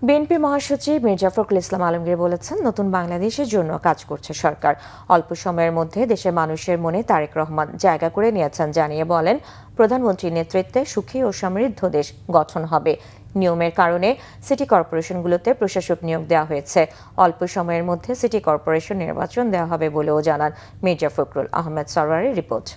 BNP মহাসচিব মির্জা ফখরুল ইসলাম আলমগীর বলেছেন, নতুন বাংলাদেশের জন্য কাজ করছে সরকার। অল্প সময়ের মধ্যে দেশের মানুষের মনে তারেক রহমান জায়গা করে নিয়েছেন জানিয়ে বলেন, প্রধানমন্ত্রীর নেতৃত্বে সুখী ও সমৃদ্ধ দেশ গঠন হবে। নিয়মের কারণে সিটি কর্পোরেশনগুলোতে প্রশাসক নিয়োগ দেওয়া হয়েছে। অল্প সময়ের মধ্যে সিটি কর্পোরেশন নির্বাচন দেওয়া হবে বলেও জানান মির্জা ফখরুল। আহমেদ সরওয়ারের রিপোর্ট।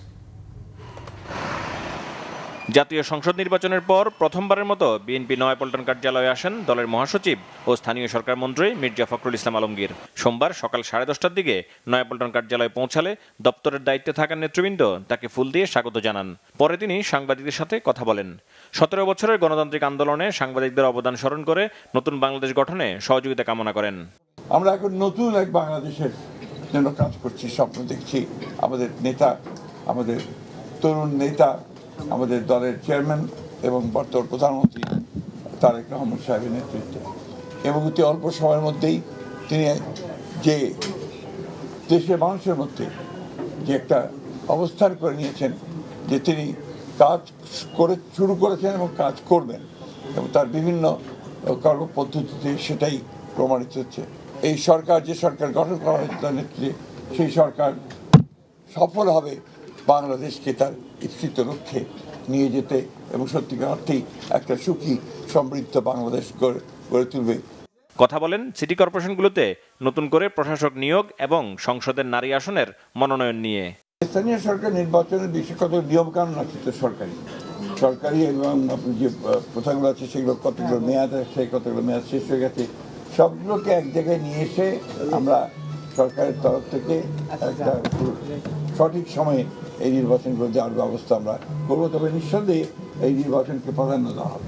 জাতীয় সংসদ নির্বাচনের পর প্রথমবারের মতো বিএনপি নয়াপল্টন কার্যালয়ে আসেন দলের মহাসচিব ও স্থানীয় সরকার মন্ত্রী মির্জা ফখরুল ইসলাম আলমগীর। সোমবার সকাল 10:30টার দিকে নয়াপল্টন কার্যালয়ে পৌঁছালে দপ্তরের দায়িত্বে থাকা নেতৃবৃন্দ তাকে ফুল দিয়ে স্বাগত জানান। পরে তিনি সাংবাদিকদের সাথে কথা বলেন। 17 বছরের গণতান্ত্রিক আন্দোলনে সাংবাদিকদের অবদান স্মরণ করে নতুন বাংলাদেশ গঠনে সহযোগিতা কামনা করেন। আমরা এখন নতুন এক বাংলাদেশের জন্য কাজ করছি, স্বপ্ন দেখছি। আমাদের নেতা, আমাদের তরুণ নেতা, আমাদের দলের চেয়ারম্যান এবং বর্তমান প্রধানমন্ত্রী তারেক রহমান সাহেবের নেতৃত্বে এবং অতি অল্প সময়ের মধ্যেই তিনি যে দেশের মানুষের মধ্যে যে একটা অবস্থান করে নিয়েছেন, যে তিনি কাজ করে শুরু করেছেন এবং কাজ করবেন এবং তার বিভিন্ন কর্মপদ্ধতিতে সেটাই প্রমাণিত হচ্ছে। এই সরকার, যে সরকার গঠন করা হয়েছে তার নেতৃত্বে, সেই সরকার সফল হবে বাংলাদেশকে তার ইচ্ছিত লক্ষ্যে নিয়ে যেতে এবং সত্যিকার অর্থেই একটা সুখী সমৃদ্ধ বাংলাদেশ গড়ে তুলবে। কথা বলেন সিটি কর্পোরেশনগুলোতে নতুন করে প্রশাসক নিয়োগ এবং সংসদের নারী আসনের মনোনয়ন নিয়ে। স্থানীয় সরকার নির্বাচনের বিষয়ে কত নিয়মকানুন আছে তো সরকারি এবং যে প্রথাগুলো আছে সেগুলো কতগুলো মেয়াদ আছে, কতগুলো মেয়াদ শেষ হয়ে গেছে, সবগুলোকে এক জায়গায় নিয়ে এসে আমরা সরকারের তরফ থেকে একটা সঠিক সময়ে এই নির্বাচনগুলো দেওয়ার ব্যবস্থা আমরা করবো। তবে নিঃসন্দেহে এই নির্বাচনকে প্রাধান্য দেওয়া হবে।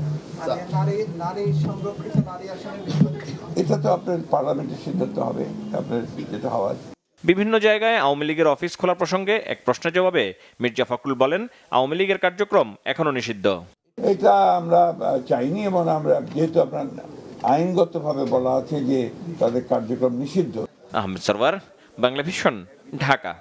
এটা তো আপনার পার্লামেন্টের সিদ্ধান্ত হবে, আপনার যেটা হওয়ার। বিভিন্ন জায়গায় আওয়ামী লীগের অফিস খোলার প্রসঙ্গে এক প্রশ্নের জবাবে মির্জা ফখরুল বলেন, আওয়ামী লীগের কার্যক্রম এখনো নিষিদ্ধ। এটা আমরা চাইনি এবং আমরা যেহেতু আপনার আইনগতভাবে বলা আছে যে তাদের কার্যক্রম নিষিদ্ধ। আহমেদ সরওয়ার, বাংলা ভিশন, ঢাকা।